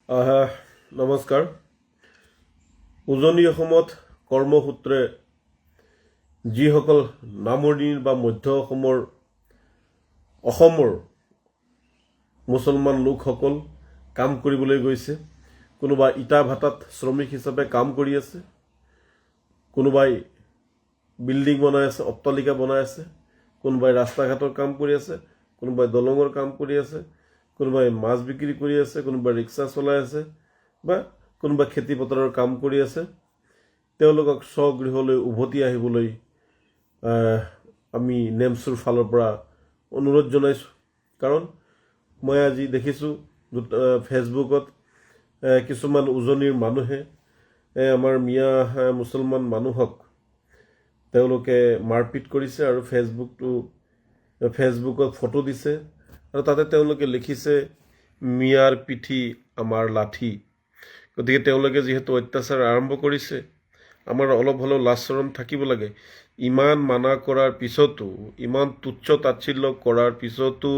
নমস্কাৰ। উজনি অসমত কৰ্মসূত্ৰে যিসকল নামনিৰ বা মধ্য অসমৰ মুছলমান লোকসকল কাম কৰিবলৈ গৈছে। কোনোবা ইটা ভাটাত শ্ৰমিক হিচাপে কাম কৰি আছে, কোনোবাই বিল্ডিং বনাই আছে, অট্টালিকা বনাই আছে, কোনোবাই ৰাস্তা ঘাটৰ কাম কৰি আছে, কোনোবাই দলঙৰ কাম কৰি আছে, কোনোবাই মাছ বিক্ৰী কৰি আছে, কোনোবাই ৰিক্সা চলাই আছে বা কোনোবাই খেতি পথাৰৰ কাম কৰি আছে। তেওঁলোকক স্বগৃহলৈ উভতি আহিবলৈ আমি নেমচুৰ ফালৰ পৰা অনুৰোধ জনাইছোঁ। কাৰণ মই আজি দেখিছোঁ ফেচবুকত কিছুমান উজনিৰ মানুহে আমাৰ মিয়া মুছলমান মানুহক তেওঁলোকে মাৰপিট কৰিছে আৰু ফেচবুকত ফটো দিছে আৰু তাতে তেওঁলোকে লিখিছে, মিয়াৰ পিঠি আমাৰ লাঠি। গতিকে তেওঁলোকে যিহেতু অত্যাচাৰ আৰম্ভ কৰিছে, আমাৰ অলপ হ'লেও লাজ চৰম থাকিব লাগে। ইমান মানা কৰাৰ পিছতো, ইমান তুচ্ছ তাচ্ছিল্য কৰাৰ পিছতো,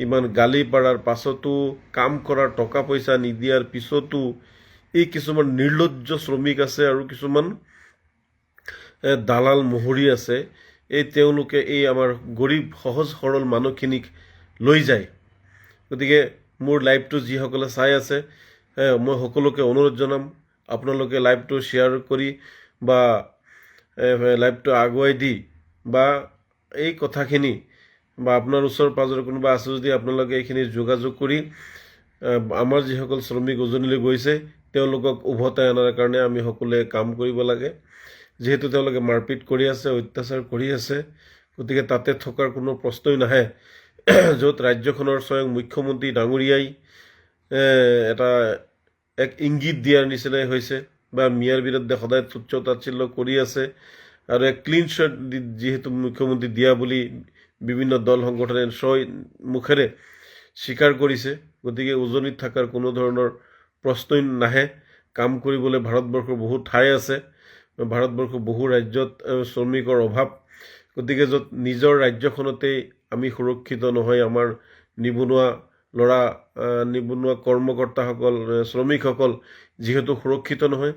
ইমান গালি পাৰাৰ পাছতো, কাম কৰাৰ টকা পইচা নিদিয়াৰ পিছতো এই কিছুমান নিৰ্লজ্জ শ্ৰমিক আছে আৰু কিছুমান দালাল মহুৰি আছে। তেওঁলোকে এই আমাৰ গৰীব সহজ সৰল মানুহখিনিক লৈ যায়। গতিকে মোৰ লাইভটো যিসকলে চাই আছে, মই সকলোকে অনুৰোধ জনাম, আপোনালোকে লাইভটো শ্বেয়াৰ কৰি বা লাইভটো আগুৱাই দি বা এই কথাখিনি বা আপোনাৰ ওচৰ পাজৰ কোনোবা আছে যদি আপোনালোকে এইখিনি যোগাযোগ কৰি আমাৰ যিসকল শ্ৰমিক উজনিলৈ গৈছে তেওঁলোকক উভতাই অনাৰ কাৰণে আমি সকলোৱে কাম কৰিব লাগে। যিহেতু তেওঁলোকে মাৰপিট কৰি আছে, অত্যাচাৰ কৰি আছে, গতিকে তাতে থকাৰ কোনো প্ৰশ্নই নাহে। য'ত ৰাজ্যখনৰ স্বয়ং মুখ্যমন্ত্ৰী ডাঙৰীয়াই এক ইংগিত দিয়াৰ নিচিনাই হৈছে বা মিয়াৰ বিৰুদ্ধে সদায় তুচ্ছ তাচ্ছিল্য কৰি আছে আৰু এক ক্লিন শ্বিট যিহেতু মুখ্যমন্ত্ৰী দিয়া বুলি বিভিন্ন দল সংগঠনে মুখেৰে স্বীকাৰ কৰিছে। গতিকে উজনিত থকাৰ কোনো ধৰণৰ প্ৰশ্নই নাহে। কাম কৰিবলৈ ভাৰতবৰ্ষৰ বহু ঠাই আছে, ভাৰতবৰ্ষৰ বহু ৰাজ্যত শ্ৰমিকৰ অভাৱ। গতিকে য'ত নিজৰ ৰাজ্যখনতেই আমি সুৰক্ষিত নহয়, আমাৰ নিবনুৱা কৰ্মকৰ্তাসকল, শ্ৰমিকসকল যিহেতু সুৰক্ষিত নহয়,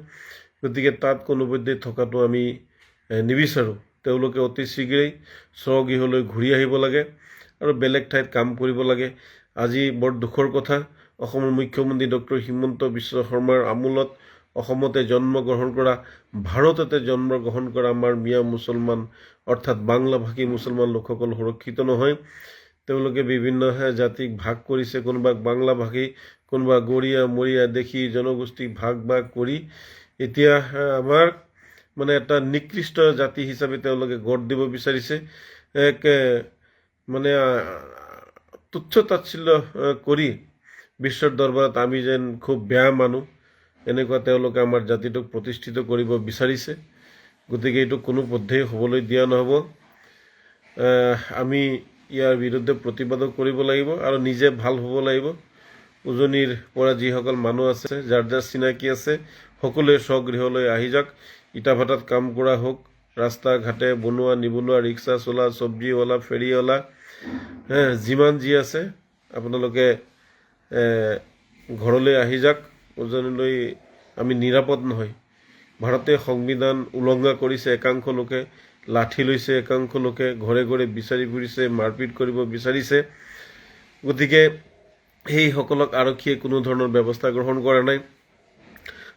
গতিকে তাত কোনোপধ্যে থকাটো আমি নিবিচাৰোঁ। তেওঁলোকে অতি শীঘ্ৰেই স্বগৃহলৈ ঘূৰি আহিব লাগে আৰু বেলেগ ঠাইত কাম কৰিব লাগে। আজি বৰ দুখৰ কথা, অসমৰ মুখ্যমন্ত্ৰী ডক্টৰ হিমন্ত বিশ্ব শৰ্মাৰ আমোলত অসমতে জন্মগ্ৰহণ কৰা, ভাৰততে জন্মগ্ৰহণ কৰা আমাৰ মিয়া মুছলমান অৰ্থাৎ বাংলাভাষী মুছলমান লোকসকল সুৰক্ষিত নহয়। তেওঁলোকে বিভিন্ন জাতিক ভাগ কৰিছে, কোনোবাক বাংলাভাষী, কোনোবা গৰীয়া মৰীয়া দেখি জনগোষ্ঠীক ভাগ কৰি এতিয়া আমাৰ এটা নিকৃষ্ট জাতি হিচাপে তেওঁলোকে গঢ় দিব বিচাৰিছে। তুচ্ছ তাচ্ছিল্য কৰি বিশ্বৰ দৰবাৰত আমি যেন খুব বেয়া মানুহ, এনেকুৱা তেওঁলোকে আমাৰ জাতিটোক প্ৰতিষ্ঠিত কৰিব বিচাৰিছে। গতিকে এইটো কোনোপধ্যেই হ'বলৈ দিয়া নহ'ব। আমি ইয়াৰ বিৰুদ্ধে প্ৰতিবাদো কৰিব লাগিব আৰু নিজে ভাল হ'ব লাগিব। উজনিৰ পৰা যিসকল মানুহ আছে, যাৰ যাৰ চিনাকি আছে, সকলোৱে স্বগৃহলৈ আহি যাওক। ইটা ভাটাত কাম কৰা হওক, ৰাস্তা ঘাটে বনোৱা নিবনুৱা, ৰিক্সা চলা, চব্জিৱালা, ফেৰীৱালা, যিমান যি আছে আপোনালোকে ঘৰলৈ আহি যাওক। উজনিলৈ আমি নিৰাপদ নহয়। ভাৰতীয় সংবিধান উলংঘা কৰিছে একাংশ লোকে, লাঠি লৈছে একাংশ লোকে, ঘৰে ঘৰে বিচাৰি ফুৰিছে, মাৰপিট কৰিব বিচাৰিছে। গতিকে সেইসকলক আৰক্ষীয়ে কোনো ধৰণৰ ব্যৱস্থা গ্ৰহণ কৰা নাই।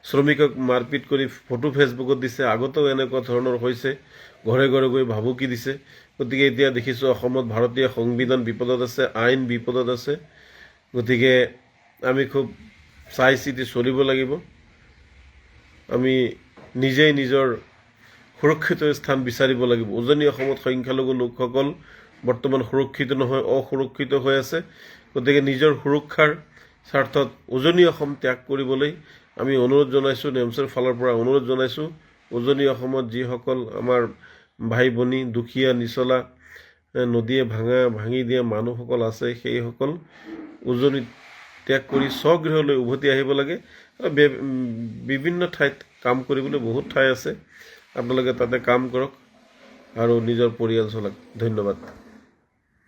শ্ৰমিকক মাৰপিট কৰি ফটো ফেচবুকত দিছে, আগতেও এনেকুৱা ধৰণৰ হৈছে, ঘৰে ঘৰে গৈ ভাবুকি দিছে। গতিকে এতিয়া দেখিছোঁ অসমত ভাৰতীয় সংবিধান বিপদত আছে, আইন বিপদত আছে। গতিকে আমি খুব চাই চিতি চলিব লাগিব। আমি নিজেই নিজৰ সুৰক্ষিত স্থান বিচাৰিব লাগিব। উজনি অসমত সংখ্যালঘু লোকসকল বৰ্তমান সুৰক্ষিত নহয়, অসুৰক্ষিত হৈ আছে। গতিকে নিজৰ সুৰক্ষাৰ স্বাৰ্থত উজনি অসম ত্যাগ কৰিবলৈ আমি অনুৰোধ জনাইছোঁ, নেমচৰ ফালৰ পৰা অনুৰোধ জনাইছোঁ। উজনি অসমত যিসকল আমাৰ ভাই ভনী, দুখীয়া নিচলা, নদীয়ে ভাঙি দিয়া মানুহসকল আছে, সেইসকল উজনিত ত্যাগ কৰি স্বগৃহলৈ উভতি আহিব লাগে। আৰু বিভিন্ন ঠাইত কাম কৰিবলৈ বহুত ঠাই আছে, আপোনালোকে তাতে কাম কৰক আৰু নিজৰ পৰিয়াল চলাওক। ধন্যবাদ।